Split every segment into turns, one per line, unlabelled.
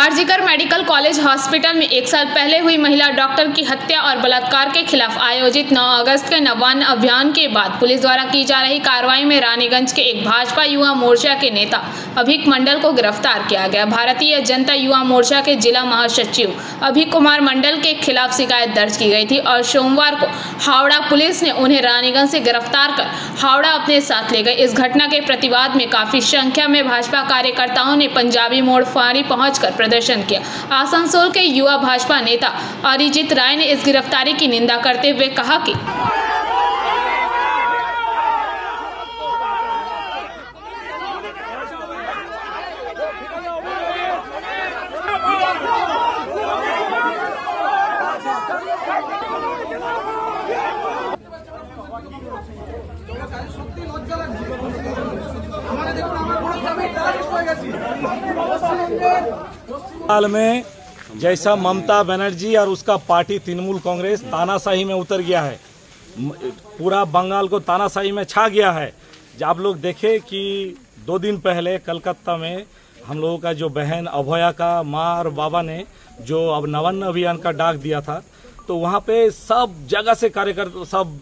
RG Kar medical college hospital में 1 साल पहले हुई महिला डॉक्टर की हत्या और बलात्कार के खिलाफ आयोजित 9 अगस्त के नवान्न अभियान के बाद पुलिस द्वारा की जा रही कार्रवाई में रानीगंज के एक भाजपा युवा मोर्चा के नेता अभिक मंडल को गिरफ्तार किया गया। भारतीय जनता युवा मोर्चा के जिला महासचिव अभिक कुमार मंडल के खिलाफ शिकायत दर्ज की गई थी और सोमवार को हावड़ा पुलिस ने उन्हें रानीगंज से गिरफ्तार कर हावड़ा अपने साथ ले गए। इस घटना के प्रतिवाद में काफी संख्या में भाजपा कार्यकर्ताओं ने पंजाबी मोड़ फारी पहुंचकर प्रदर्शन किया। आसनसोल के युवा भाजपा नेता अरिजीत राय ने इस गिरफ्तारी की निंदा करते हुए कहा कि
हाल में जैसा ममता बनर्जी और उसका पार्टी तृणमूल कांग्रेस तानाशाही में उतर गया है, पूरा बंगाल को तानाशाही में छा गया है। जब आप लोग देखे कि 2 दिन पहले कलकत्ता में हम लोगों का जो बहन अभया का माँ और बाबा ने जो अब नवान्न अभियान का डाक दिया था, तो वहाँ पे सब जगह से कार्यकर्ता, सब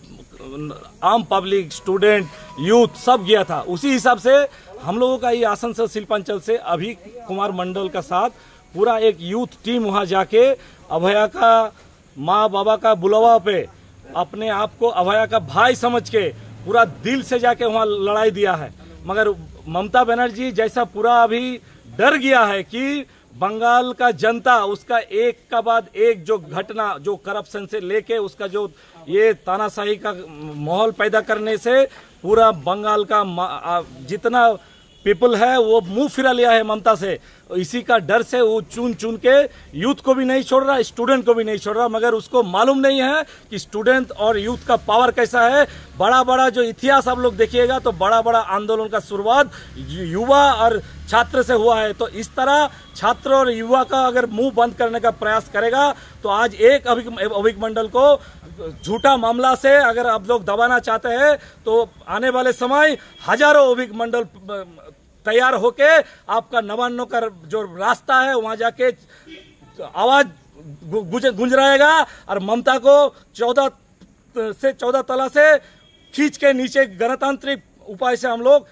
आम पब्लिक, स्टूडेंट, यूथ सब गया था। उसी हिसाब से हम लोगों का ये आसनसोल शिल्पांचल से अभिक कुमार मंडल का साथ पूरा एक यूथ टीम वहां जाके अभया का माँ बाबा का बुलावा पे अपने आप को अभया का भाई समझ के पूरा दिल से जाके वहां लड़ाई दिया है। मगर ममता बनर्जी जैसा पूरा अभी डर गया है कि बंगाल का जनता उसका एक का बाद एक जो घटना, जो करप्शन से लेके उसका जो ये तानाशाही का माहौल पैदा करने से पूरा बंगाल का जितना पीपल है वो मुंह फिरा लिया है ममता से। इसी का डर से वो चुन चुन के यूथ को भी नहीं छोड़ रहा, स्टूडेंट को भी नहीं छोड़ रहा। मगर उसको मालूम नहीं है कि स्टूडेंट और यूथ का पावर कैसा है। बड़ा बड़ा जो इतिहास आप लोग देखिएगा तो बड़ा बड़ा आंदोलन का शुरुआत युवा और छात्र से हुआ है। तो इस तरह छात्र और युवा का अगर मुंह बंद करने का प्रयास करेगा तो आज एक अभिक मंडल को झूठा मामला से अगर आप लोग दबाना चाहते हैं तो आने वाले समय हजारों अभिक मंडल तैयार होके आपका नवान्नों का जो रास्ता है वहां जाके आवाज गूंज रहेगा और ममता को 14 तला से खींच के नीचे गणतांत्रिक उपाय से हम लोग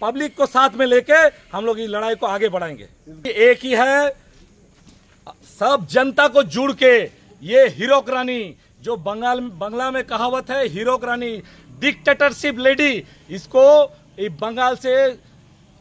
पब्लिक को साथ में लेके हम लोग इस लड़ाई को आगे बढ़ाएंगे। एक ही है, सब जनता को जुड़ के ये हीरोक्रानी जो बंगला में कहावत है, हीरोक्रानी डिक्टेटरशिप लेडी, इसको बंगाल से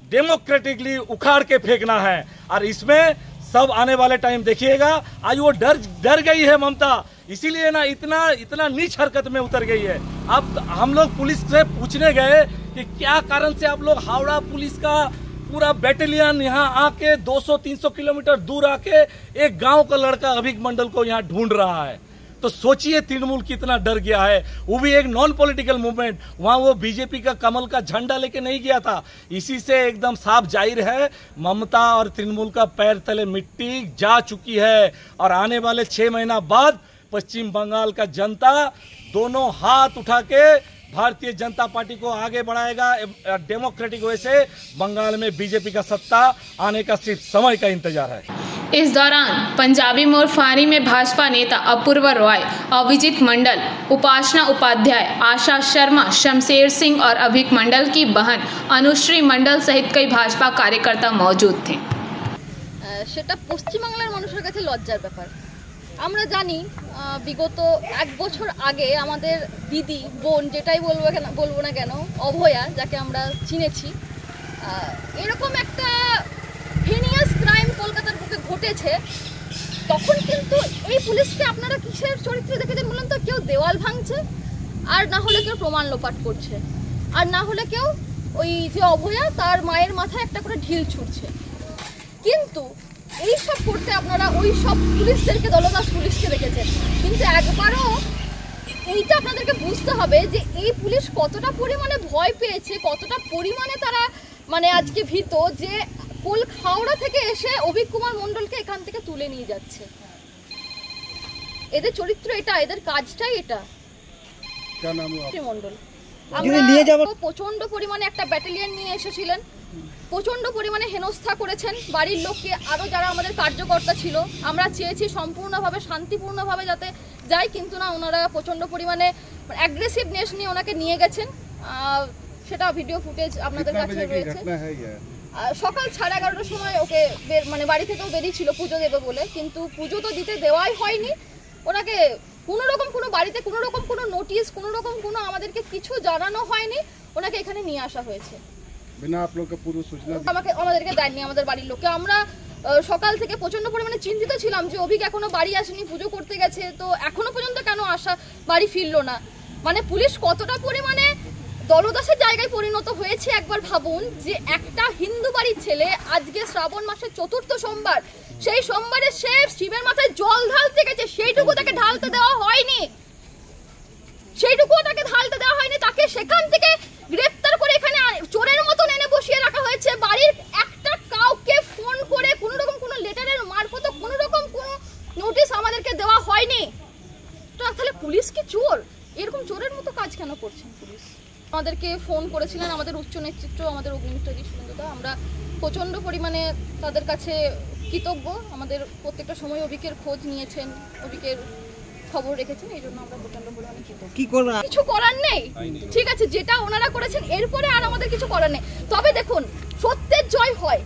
डेमोक्रेटिकली उखाड़ के फेंकना है। और इसमें सब आने वाले टाइम देखिएगा। आज वो डर गई है ममता, इसीलिए ना इतना नीच हरकत में उतर गई है। अब हम लोग पुलिस से पूछने गए कि क्या कारण से आप लोग हावड़ा पुलिस का पूरा बैटालियन यहाँ आके 200-300 किलोमीटर दूर आके एक गांव का लड़का अभिक मंडल को यहाँ ढूंढ रहा है। तो सोचिए तृणमूल कितना डर गया है। वो भी एक नॉन पॉलिटिकल मूवमेंट, वहां वो बीजेपी का कमल का झंडा लेके नहीं गया था। इसी से एकदम साफ जाहिर है ममता और तृणमूल का पैर तले मिट्टी जा चुकी है। और आने वाले 6 महीना बाद पश्चिम बंगाल का जनता दोनों हाथ उठा के भारतीय जनता पार्टी को आगे बढ़ाएगा। डेमोक्रेटिक वे से बंगाल में बीजेपी का सत्ता आने का सिर्फ समय का इंतजार है।
इस दौरान पंजाबी मोड़ फारी में भाजपा नेता अपूर्व रॉय, अभिजीत मंडल, उपासना उपाध्याय, आशा शर्मा, शमशेर सिंह और अभिक मंडल की बहन अनुश्री मंडल सहित कई भाजपा कार्यकर्ता मौजूद थे।
সেটা পশ্চিম বাংলার মানুষের কাছে লজ্জার ব্যাপার। আমরা জানি বিগত 1 বছর আগে আমাদের দিদি বোন যেটাই বলবো না কেন অভয়া, যাকে আমরা চিনেছি, এরকম একটা হিনিয়াস ক্রাইম কলকাতার বুকে ঘটেছে। তখন কিন্তু এই পুলিশকে আপনারা কিসের চরিত্রে দেখেছেন বলুন তো? কেউ দেওয়াল ভাঙছে, আর না হলে কেউ প্রমাণ লোপাট করছে, আর না হলে কেউ ওই যে অভয়া তার মায়ের মাথায় একটা করে ঢিল ছুটছে। কিন্তু এই সব করতে আপনারা ওই সব পুলিশদেরকে, দলদাস পুলিশকে রেখেছেন। কিন্তু একবারও এইটা আপনাদেরকে বুঝতে হবে যে এই পুলিশ কতটা পরিমাণে ভয় পেয়েছে, কতটা পরিমাণে তারা মানে আজকে ভীত যে হাওড়া থেকে এসে অভিক কুমার মন্ডলকে এখান থেকে তুলে নিয়ে যাচ্ছে। এদের চরিত্র এটা, এদের কাজটাই এটা। মন্ডল আমরা প্রচন্ড পরিমাণে একটা ব্যাটালিয়ন নিয়ে এসেছিলেন। প্রচণ্ড পরিমাণে হেনস্থা করেছেন বাড়ির লোককে, আরও যারা আমাদের কার্যকর্তা ছিল। আমরা চেয়েছি সম্পূর্ণভাবে শান্তিপূর্ণভাবে যাতে যাই, কিন্তু না, ওনারা প্রচণ্ড পরিমাণে অ্যাগ্রেসিভনেস নিয়ে ওনাকে নিয়ে গেছেন। সেটা ভিডিও ফুটেজ আপনাদের কাছে রয়েছে। সকাল 11:30টার সময় ওকে মানে বাড়ি থেকেও বেরিয়েছিল পুজো দেবে বলে, কিন্তু পুজো তো দিতে দেওয়াই হয়নি। ওনাকে কোনোরকম কোনো বাড়িতে কোনোরকম কোনো নোটিশ, কোনোরকম কোনো আমাদেরকে কিছু জানানো হয়নি, ওনাকে এখানে নিয়ে আসা হয়েছে।
বিনা आप लोग के पूर्व सूचना
আমাদেরকে দেননি আমাদের বাড়ির লোককে। আমরা সকাল থেকে প্রচন্ড পরিমাণে চিন্তিত ছিলাম যে অভিক এখনো বাড়ি আসেনি, পুজো করতে গেছে, তো এখনো পর্যন্ত কেন বাড়ি ফিরলো না। মানে পুলিশ কতটা পরিমাণে দলদাসের জায়গায় পরিণত হয়েছে একবার ভাবুন, যে একটা হিন্দু বাড়ির ছেলে আজকে শ্রাবণ মাসের 4র্থ সোমবার, সেই সোমবারে সে শিবের মাথায় জল ঢালতে গেছে, সেইটুকু তাকে ঢালতে দেওয়া হয়নি, তাকে সেখান থেকে গ্রেফতার করে এখানে চোরের মতন এনে বসিয়ে রাখা হয়েছে। বাড়ির একটা কাউকে ফোন করে কোনোরকম কোনো লেটারের মারফত কোনোরকম কোনো নোটিশ আমাদেরকে দেওয়া হয়নি। তাহলে পুলিশ কি চোর? এরকম চোরের মতো কাজ কেন করছেন পুলিশ? আমাদেরকে ফোন করেছিলেন আমাদের উচ্চ নেতৃত্ব, আমাদের অগ্নিমিত্রজি সুরেন্দ্রদা। আমরা প্রচণ্ড পরিমাণে তাদের কাছে কৃতজ্ঞ। আমাদের প্রত্যেকটা সময় অভিকের খোঁজ নিয়েছেন, অভিকের খবর রেখেছেন, এই জন্য আমরা প্রচণ্ড পরিমাণে কিছু করার নেই। ঠিক আছে, যেটা ওনারা করেছেন এরপরে আর আমাদের কিছু করার নেই। তবে দেখুন, সত্যের জয় হয়,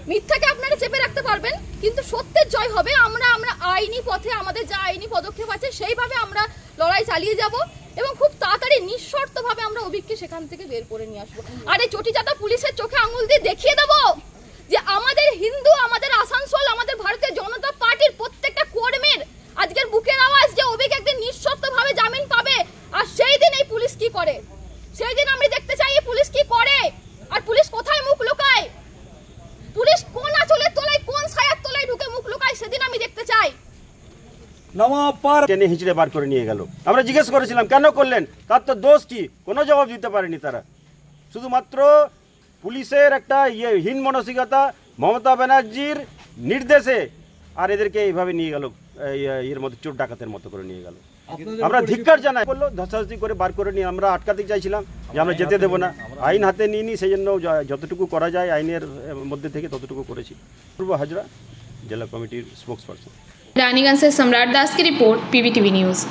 মিথ্যাকে আপনারা চেপে রাখতে পারবেন, কিন্তু সত্যের জয় হবে। আমরা আইনি পথে আমাদের যা আইনি পদক্ষেপ আছে সেইভাবে আমরা লড়াই চালিয়ে যাব, এবং খুব তাড়াতাড়ি নিঃশর্তভাবে আমরা অভিককে সেখান থেকে বের করে নিয়ে আসবো। আর এই চটিচাটা পুলিশের চোখে আঙুল দিয়ে দেখিয়ে দেবো যে আমাদের হিন্দু, আমাদের আসানসোল, আমাদের ভারতীয় জনতা পার্টির প্রত্যেকটা কর্মীর আজকের বুকের আওয়াজ যে অভিক একদিন নিঃশর্তভাবে জামিন পাবে। আর সেই দিন এই পুলিশ কি করে, সেই দিন আমি দেখতে চাই এই পুলিশ কি করে, আর পুলিশ কোথায় মুখ লুকায়, পুলিশ কোন আঁচলের তলায়, কোন ছায়ার তলায় ঢুকে মুখ লুকায়, সেদিন আমি দেখতে চাই।
টেনে হিঁচড়ে বার করে নিয়ে গেল। আমরা জিজ্ঞেস করেছিলাম কেন করলেন, তার তো দোষ কি, কোনো জবাব দিতে পারেনি তারা। শুধুমাত্র পুলিশের একটা হীন মানসিকতা, মমতা ব্যানার্জির নির্দেশে আর এদেরকে এইভাবে নিয়ে গেল, এর মধ্যে চোর ডাকাতের মতো করে নিয়ে গেল। আমরা ধিক্কার জানাই, বললো ধস্তাধস্তি করে বার করে নিয়ে আমরা আটকাতে চাইছিলাম যে আমরা যেতে দেবো না, আইন হাতে নিইনি, সেই জন্য যতটুকু করা যায় আইনের মধ্যে থেকে ততটুকু করেছি। পূর্ব হাজরা জেলা কমিটির স্পোক্সপারসন।
रानीगंज से सम्राट दास की रिपोर्ट, PBTV न्यूज़।